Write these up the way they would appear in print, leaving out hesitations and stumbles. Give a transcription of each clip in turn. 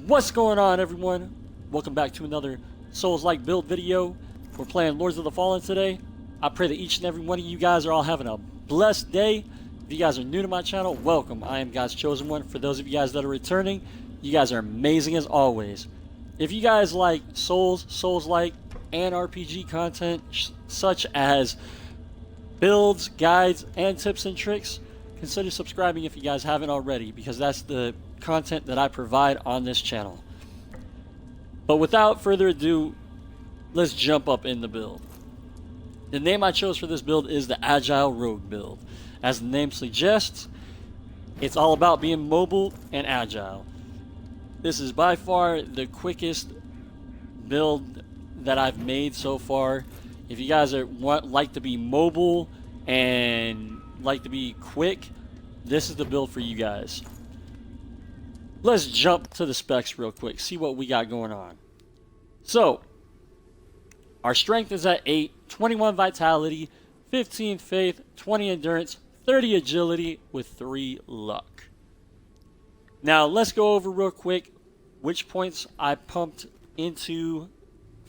What's going on, everyone? Welcome back to another Souls-like build video. We're playing Lords of the Fallen today. I pray that each and every one of you guys are all having a blessed day. If you guys are new to my channel, welcome. I am God's Chosen One. For those of you guys that are returning, you guys are amazing as always. If you guys like Souls-like, and RPG content such as builds, guides, and tips and tricks, consider subscribing if you guys haven't already, because that's the content that I provide on this channel. But without further ado, let's jump up in the build. The name I chose for this build is the Agile Rogue Build. As the name suggests, it's all about being mobile and agile. This is by far the quickest build that I've made so far. If you guys like to be mobile and like to be quick, this is the build for you guys. Let's jump to the specs real quick, see what we got going on. So, our strength is at 8, 21 vitality, 15 faith, 20 endurance, 30 agility with 3 luck. Now, let's go over real quick which points I pumped into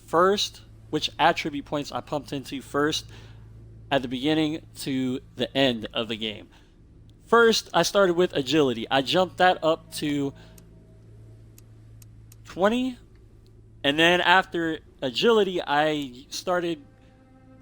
first, which attribute points I pumped into first at the beginning to the end of the game. First, I started with agility. I jumped that up to 20, and then after agility, I started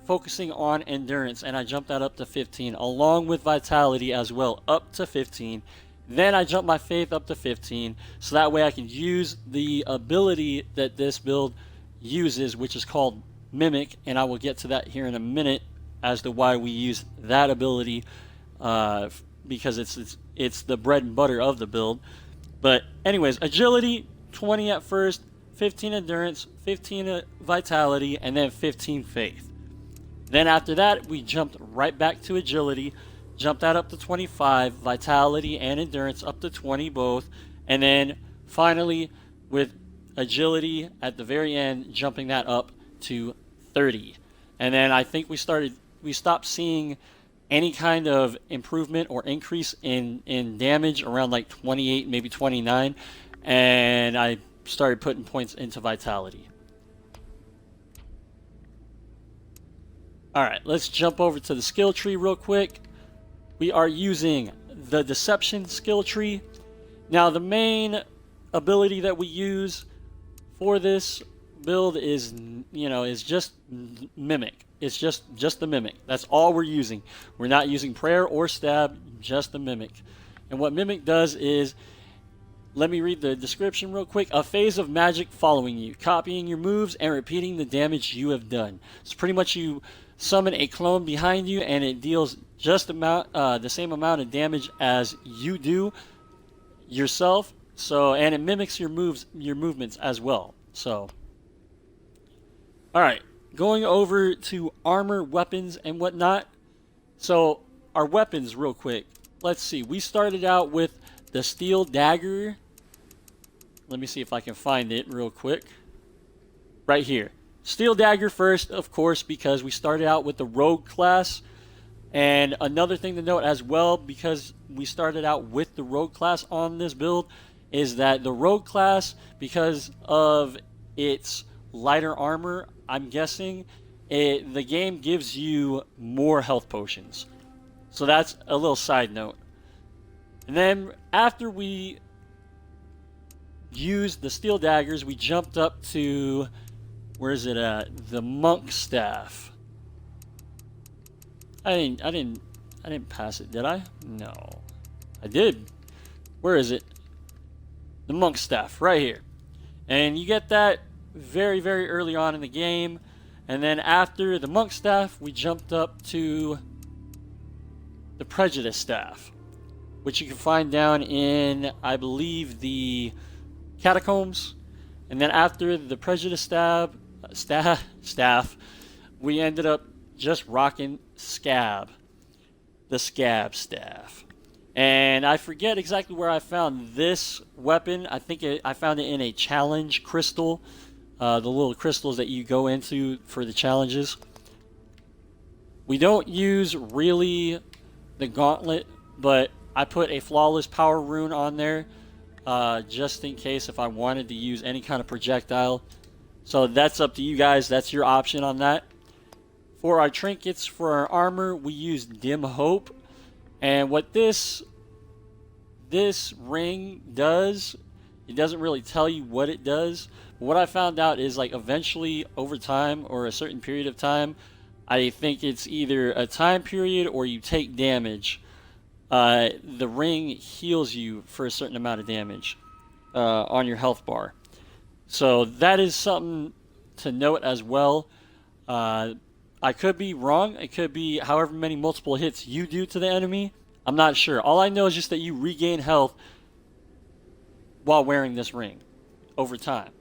focusing on endurance, and I jumped that up to 15, along with vitality as well, up to 15. Then I jumped my faith up to 15, so that way I can use the ability that this build uses, which is called Mimic, and I will get to that here in a minute as to why we use that ability, because it's the bread and butter of the build. But anyways, agility 20 at first, 15 endurance, 15 vitality, and then 15 faith. Then after that, we jumped right back to agility, jumped that up to 25, vitality and endurance up to 20 both, and then finally with agility at the very end, jumping that up to 30. And then I think we stopped seeing any kind of improvement or increase in damage around like 28, maybe 29, and I started putting points into vitality. Alright, let's jump over to the skill tree real quick. We are using the Deception skill tree. Now, the main ability that we use for this build is, is just Mimic. It's just the Mimic. That's all we're using. We're not using prayer or stab, just the Mimic. And what Mimic does is, let me read the description real quick. A phase of magic following you, copying your moves and repeating the damage you have done. So pretty much you summon a clone behind you, and it deals just the same amount of damage as you do yourself. So, and it mimics your movements as well. So, all right, going over to armor, weapons, and whatnot. So, our weapons, real quick. Let's see. We started out with the steel dagger. Let me see if I can find it real quick. Right here. Steel dagger first, of course, because we started out with the rogue class. And another thing to note as well, because we started out with the rogue class on this build, is that the rogue class, because of its lighter armor, I'm guessing, the game gives you more health potions. So that's a little side note. And then after we used the steel daggers, we jumped up to, where is it at? The monk staff. I didn't pass it, did I? No. I did. Where is it? The monk staff, right here. And you get that very, very early on in the game. And then after the monk staff, we jumped up to the prejudice staff, which you can find down in, I believe, the catacombs. And then after the prejudice staff, we ended up just rocking the Scab Staff. And I forget exactly where I found this weapon. I think I found it in a challenge crystal. The little crystals that you go into for the challenges. We don't use really the gauntlet, but I put a Flawless Power Rune on there just in case if I wanted to use any kind of projectile. So that's up to you guys. That's your option on that. For our trinkets, for our armor, we use Dim Hope. And what this ring does, it doesn't really tell you what it does. But what I found out is, like, eventually over time or a certain period of time, I think it's either a time period or you take damage. The ring heals you for a certain amount of damage on your health bar. So that is something to note as well. I could be wrong. It could be however many multiple hits you do to the enemy. I'm not sure. All I know is just that you regain health while wearing this ring over time.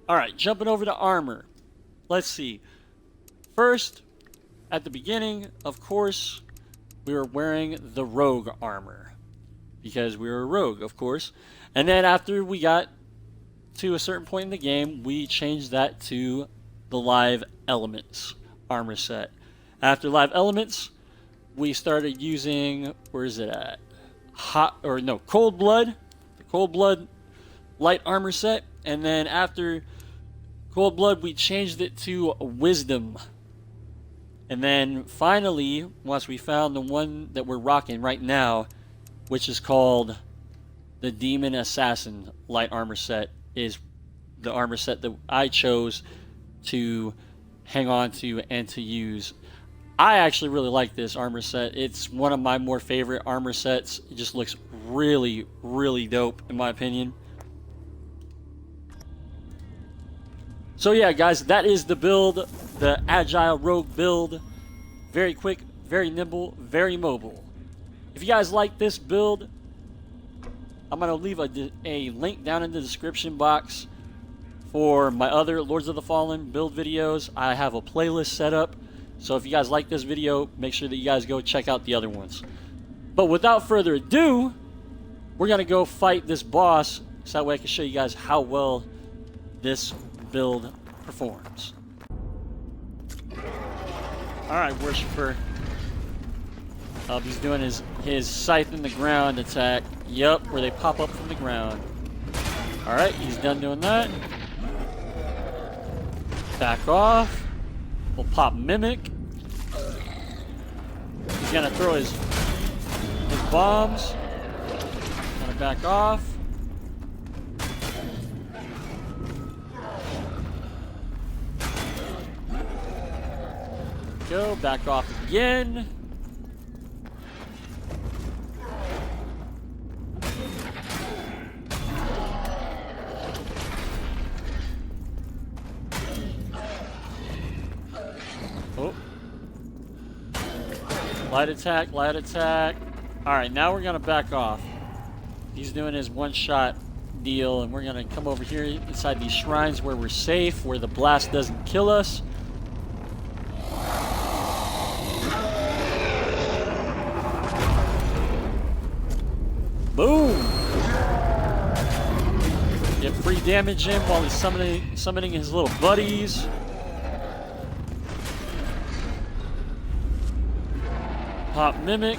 Alright, jumping over to armor. Let's see. First, at the beginning, of course, we were wearing the rogue armor. Because we were a rogue, of course. And then after we got to a certain point in the game, we changed that to the live elements armor set. After live elements, we started using, where is it at? Cold blood. The cold blood light armor set. And then after cold blood, we changed it to wisdom. And then finally, once we found the one that we're rocking right now, which is called the Demon Assassin light armor set, is the armor set that I chose to hang on to and to use. I actually really like this armor set. It's one of my more favorite armor sets. It just looks really, really dope in my opinion. So yeah, guys, that is the build, the Agile Rogue build. Very quick, very nimble, very mobile. If you guys like this build, I'm going to leave a link down in the description box for my other Lords of the Fallen build videos. I have a playlist set up, so if you guys like this video, make sure that you guys go check out the other ones. But without further ado, we're going to go fight this boss, so that way I can show you guys how well this build performs. Alright, Worshipper. He's doing his scythe in the ground attack. Yup, where they pop up from the ground. Alright, he's done doing that. Back off. We'll pop Mimic. He's gonna throw his bombs. Gonna back off. Go, back off again. Oh. Light attack, light attack. Alright, now we're going to back off. He's doing his one-shot deal, and we're going to come over here inside these shrines where we're safe, where the blast doesn't kill us. Boom! Get free damage in while he's summoning his little buddies. Pop Mimic.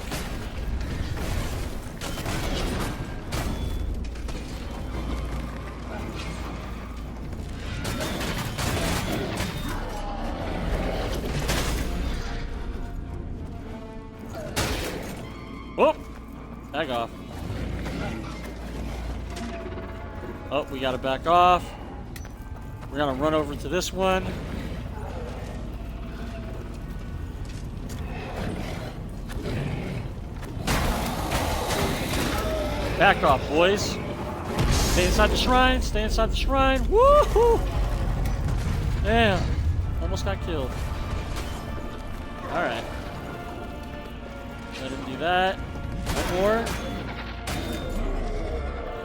Oh! Back off. Oh, we gotta back off. We're gonna run over to this one. Back off, boys. Stay inside the shrine. Stay inside the shrine. Woohoo! Damn. Almost got killed. Alright. Let him do that. One more.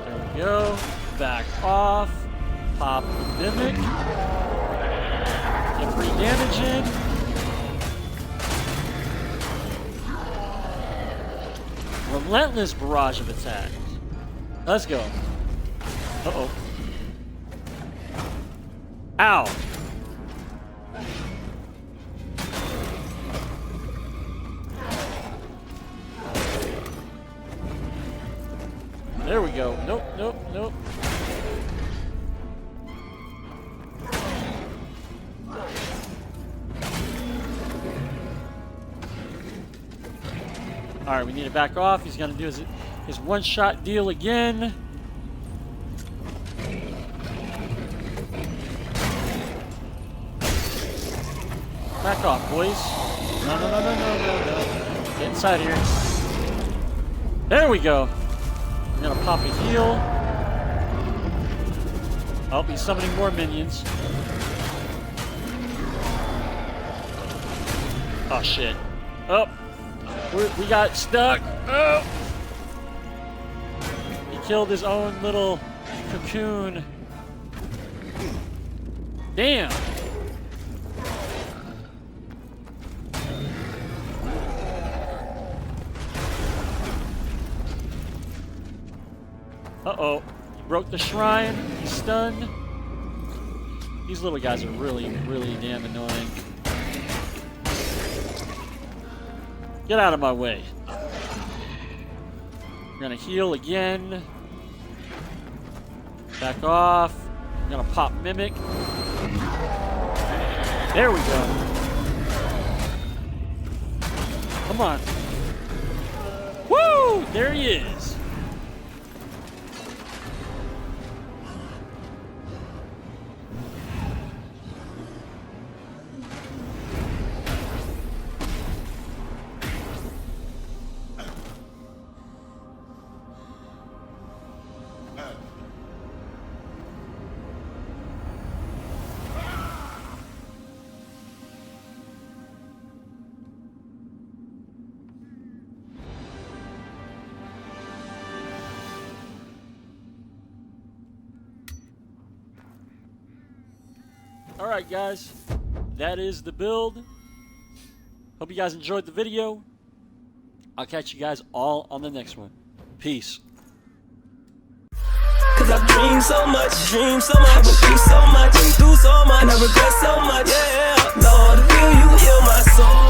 There we go. Back off. Pop Mimic. Get free damage in. Relentless barrage of attacks. Let's go. Uh-oh. Ow. Nope, nope, nope. Alright, we need to back off. He's gonna do his one-shot deal again. Back off, boys. No, no, no, no, no, no, no. Get inside here. There we go. I'm gonna pop a heal. Oh, he's summoning more minions. Oh, shit. Oh. We got stuck. Oh. He killed his own little cocoon. Damn. Uh-oh. He broke the shrine. He's stunned. These little guys are really, really damn annoying. Get out of my way. We're gonna heal again. Back off. I'm gonna pop Mimic. There we go. Come on. Woo! There he is. Alright guys, that is the build. Hope you guys enjoyed the video. I'll catch you guys all on the next one. Peace. Cause I dream so much, I went through so much, been through so much, and I regret so much, yeah. Lord, will you heal my soul?